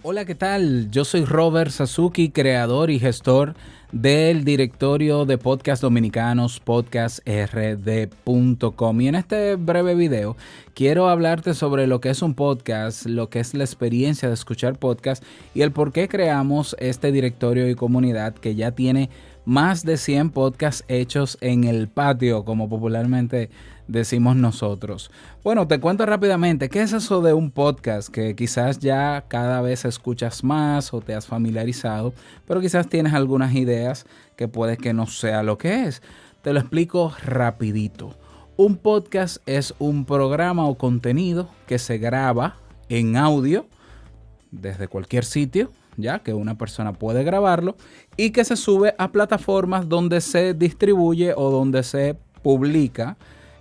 Hola, ¿qué tal? Yo soy Robert Sasuki, creador y gestor del directorio de podcast dominicanos podcastrd.com, y en este breve video quiero hablarte sobre lo que es un podcast, lo que es la experiencia de escuchar podcast y el por qué creamos este directorio y comunidad que ya tiene más de 100 podcasts hechos en el patio, como popularmente decimos nosotros. Bueno, te cuento rápidamente, ¿qué es eso de un podcast? Que quizás ya cada vez escuchas más o te has familiarizado, pero quizás tienes algunas ideas que puede que no sea lo que es. Te lo explico rapidito. Un podcast es un programa o contenido que se graba en audio desde cualquier sitio, ya que una persona puede grabarlo, y que se sube a plataformas donde se distribuye o donde se publica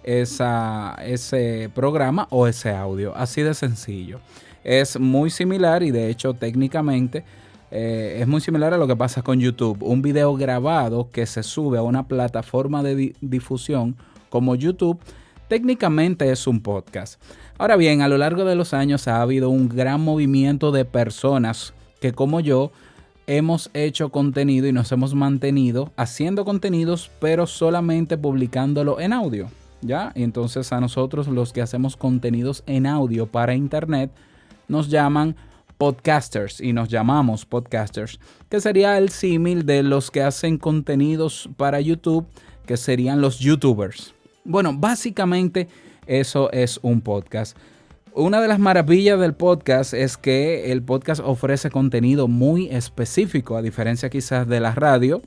ese programa o ese audio. Así de sencillo. Es muy similar y de hecho técnicamente es muy similar a lo que pasa con YouTube. Un video grabado que se sube a una plataforma de difusión como YouTube técnicamente es un podcast. Ahora bien, a lo largo de los años ha habido un gran movimiento de personas que, como yo, hemos hecho contenido y nos hemos mantenido haciendo contenidos, pero solamente publicándolo en audio, ¿ya? Y entonces a nosotros, los que hacemos contenidos en audio para internet, nos llaman podcasters y nos llamamos podcasters, que sería el símil de los que hacen contenidos para YouTube, que serían los YouTubers. Bueno, básicamente eso es un podcast. Una de las maravillas del podcast es que el podcast ofrece contenido muy específico, a diferencia quizás de la radio,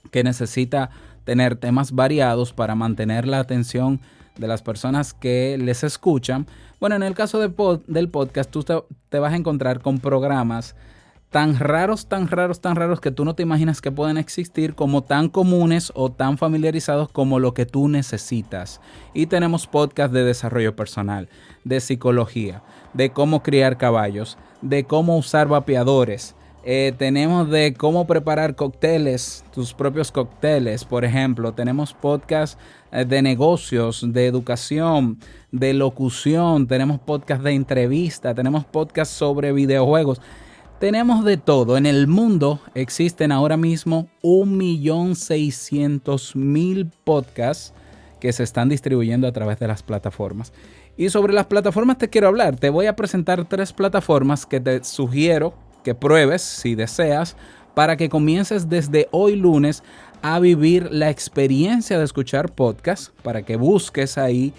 que necesita tener temas variados para mantener la atención de las personas que les escuchan. Bueno, en el caso del podcast, tú te vas a encontrar con programas tan raros que tú no te imaginas que pueden existir, como tan comunes o tan familiarizados como lo que tú necesitas. Y tenemos podcasts de desarrollo personal, de psicología, de cómo criar caballos, de cómo usar vapeadores. Tenemos de cómo preparar cócteles, tus propios cócteles, por ejemplo. Tenemos podcasts de negocios, de educación, de locución. Tenemos podcasts de entrevista, tenemos podcasts sobre videojuegos. Tenemos de todo. En el mundo existen ahora mismo 1.600.000 podcasts que se están distribuyendo a través de las plataformas. Y sobre las plataformas te quiero hablar. Te voy a presentar 3 plataformas que te sugiero que pruebes si deseas, para que comiences desde hoy lunes a vivir la experiencia de escuchar podcasts, para que busques ahí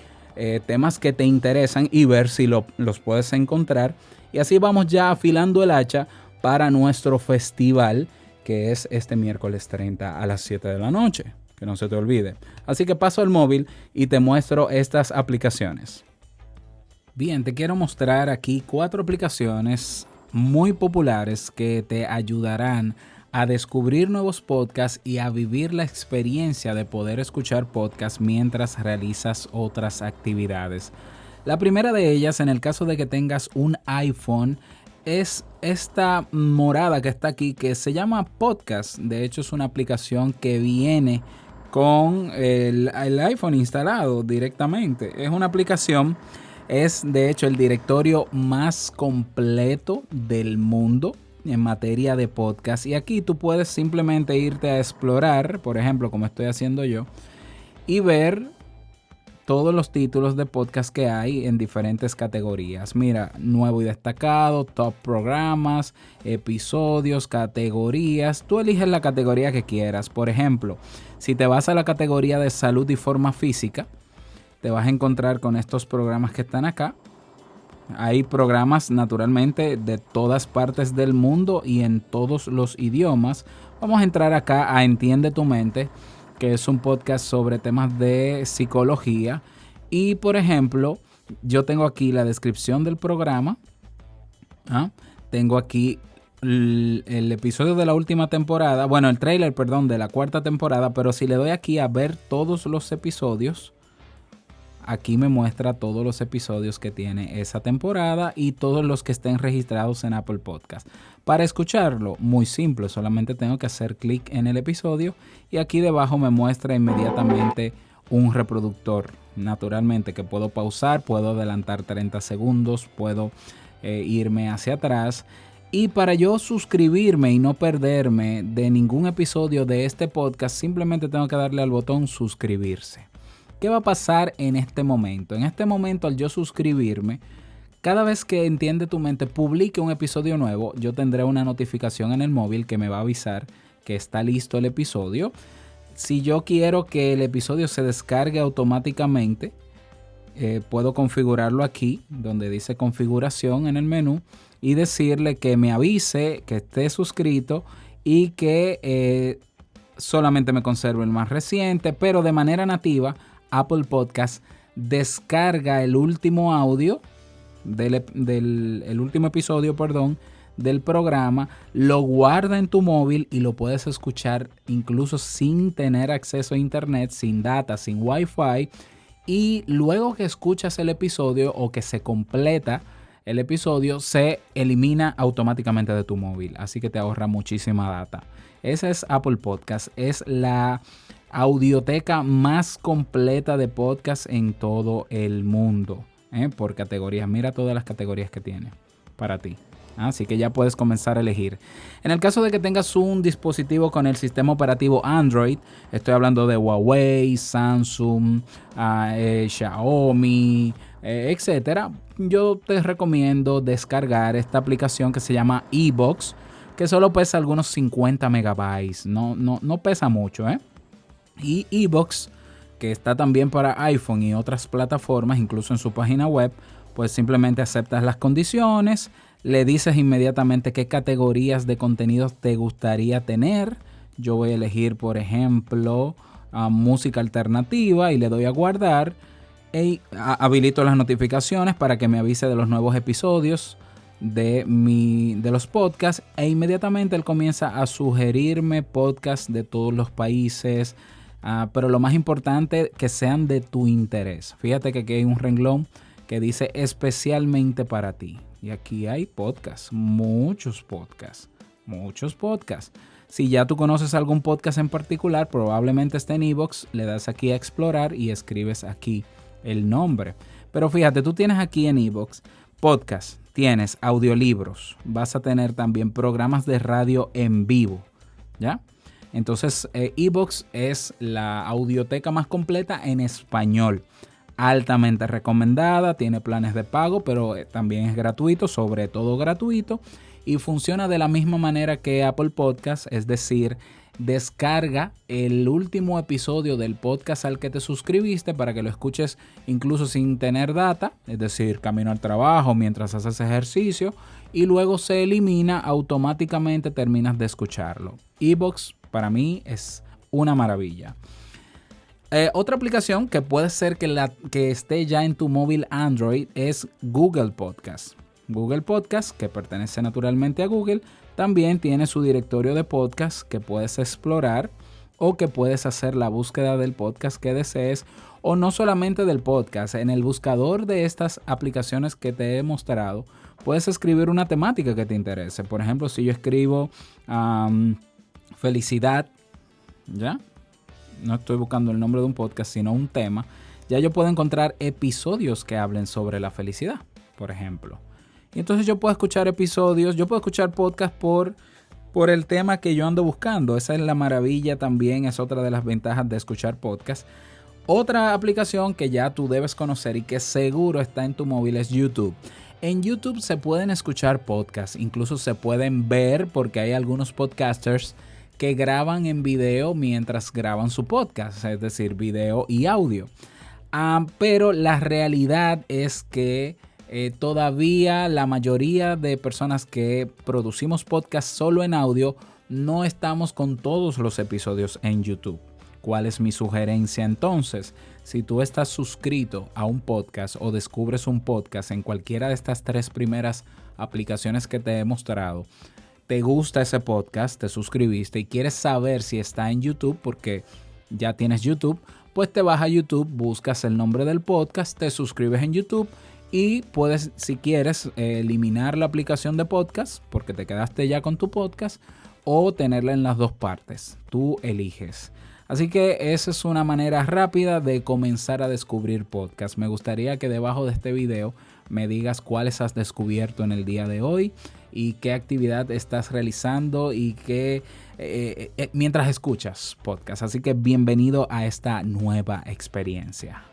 temas que te interesan y ver si los puedes encontrar. Y así vamos ya afilando el hacha para nuestro festival, que es este miércoles 30 a las 7 de la noche. Que no se te olvide. Así que paso al móvil y te muestro estas aplicaciones. Bien, te quiero mostrar aquí 4 aplicaciones muy populares que te ayudarán a descubrir nuevos podcasts y a vivir la experiencia de poder escuchar podcasts mientras realizas otras actividades. La primera de ellas, en el caso de que tengas un iPhone, es esta morada que está aquí, que se llama Podcast. De hecho, es una aplicación que viene con el iPhone instalado directamente. Es una aplicación, es de hecho el directorio más completo del mundo en materia de podcast. Y aquí tú puedes simplemente irte a explorar, por ejemplo, como estoy haciendo yo, y ver todos los títulos de podcast que hay en diferentes categorías. Mira, nuevo y destacado, top programas, episodios, categorías. Tú eliges la categoría que quieras. Por ejemplo, si te vas a la categoría de salud y forma física, te vas a encontrar con estos programas que están acá. Hay programas naturalmente de todas partes del mundo y en todos los idiomas. Vamos a entrar acá a Entiende tu mente, que es un podcast sobre temas de psicología. Y por ejemplo, yo tengo aquí la descripción del programa. Tengo aquí el episodio de la última temporada. Bueno, el tráiler, perdón, de la 4ª temporada. Pero si le doy aquí a ver todos los episodios, aquí me muestra todos los episodios que tiene esa temporada y todos los que estén registrados en Apple Podcast. Para escucharlo, muy simple, solamente tengo que hacer clic en el episodio y aquí debajo me muestra inmediatamente un reproductor. Naturalmente que puedo pausar, puedo adelantar 30 segundos, puedo irme hacia atrás Y para yo suscribirme y no perderme de ningún episodio de este podcast, simplemente tengo que darle al botón suscribirse. ¿Qué va a pasar en este momento? En este momento, al yo suscribirme, cada vez que Entiende tu Mente publique un episodio nuevo, yo tendré una notificación en el móvil que me va a avisar que está listo el episodio. Si yo quiero que el episodio se descargue automáticamente, puedo configurarlo aquí, donde dice configuración en el menú, y decirle que me avise que esté suscrito y que solamente me conserve el más reciente, pero de manera nativa Apple Podcast descarga el último audio el último episodio, del programa, lo guarda en tu móvil y lo puedes escuchar incluso sin tener acceso a internet, sin data, sin wifi. Y luego que escuchas el episodio o que se completa el episodio, se elimina automáticamente de tu móvil. Así que te ahorra muchísima data. Esa es Apple Podcast. Es la audioteca más completa de podcast en todo el mundo. Por categorías. Mira todas las categorías que tiene para ti. Así que ya puedes comenzar a elegir. En el caso de que tengas un dispositivo con el sistema operativo Android, estoy hablando de Huawei, Samsung, Xiaomi, etcétera, yo te recomiendo descargar esta aplicación que se llama iVoox, que solo pesa algunos 50 megabytes. No pesa mucho, Y iVoox, que está también para iPhone y otras plataformas, incluso en su página web, pues simplemente aceptas las condiciones, le dices inmediatamente qué categorías de contenidos te gustaría tener. Yo voy a elegir, por ejemplo, música alternativa y le doy a guardar. Habilito las notificaciones para que me avise de los nuevos episodios de los podcasts, e inmediatamente él comienza a sugerirme podcasts de todos los países, pero lo más importante, que sean de tu interés. Fíjate que aquí hay un renglón que dice especialmente para ti. Y aquí hay podcasts, muchos podcasts. Si ya tú conoces algún podcast en particular, probablemente esté en iVoox, le das aquí a explorar y escribes aquí el nombre. Pero fíjate, tú tienes aquí en iVoox podcast, tienes audiolibros, vas a tener también programas de radio en vivo, ¿ya? Entonces, iVoox es la audioteca más completa en español. Altamente recomendada, tiene planes de pago, pero también es gratuito, sobre todo gratuito, y funciona de la misma manera que Apple Podcast, es decir, descarga el último episodio del podcast al que te suscribiste para que lo escuches incluso sin tener data, es decir, camino al trabajo, mientras haces ejercicio, y luego se elimina automáticamente, terminas de escucharlo. iVoox para mí es una maravilla. Otra aplicación que puede ser que esté ya en tu móvil Android es Google Podcast. Google Podcast, que pertenece naturalmente a Google, también tiene su directorio de podcast que puedes explorar, o que puedes hacer la búsqueda del podcast que desees, o no solamente del podcast. En el buscador de estas aplicaciones que te he mostrado, puedes escribir una temática que te interese. Por ejemplo, si yo escribo felicidad, ¿ya? No estoy buscando el nombre de un podcast, sino un tema, ya yo puedo encontrar episodios que hablen sobre la felicidad, por ejemplo. Y entonces yo puedo escuchar episodios, yo puedo escuchar podcast por el tema que yo ando buscando. Esa es la maravilla también, es otra de las ventajas de escuchar podcast. Otra aplicación que ya tú debes conocer y que seguro está en tu móvil es YouTube. En YouTube se pueden escuchar podcasts, incluso se pueden ver, porque hay algunos podcasters que graban en video mientras graban su podcast, es decir, video y audio. Pero la realidad es que todavía la mayoría de personas que producimos podcast solo en audio no estamos con todos los episodios en YouTube. ¿Cuál es mi sugerencia entonces? Si tú estás suscrito a un podcast o descubres un podcast en cualquiera de estas 3 primeras aplicaciones que te he mostrado, te gusta ese podcast, te suscribiste y quieres saber si está en YouTube porque ya tienes YouTube, pues te vas a YouTube, buscas el nombre del podcast, te suscribes en YouTube y puedes, si quieres, eliminar la aplicación de podcast porque te quedaste ya con tu podcast, o tenerla en las 2 partes. Tú eliges. Así que esa es una manera rápida de comenzar a descubrir podcasts. Me gustaría que debajo de este video me digas cuáles has descubierto en el día de hoy y qué actividad estás realizando y qué mientras escuchas podcast. Así que bienvenido a esta nueva experiencia.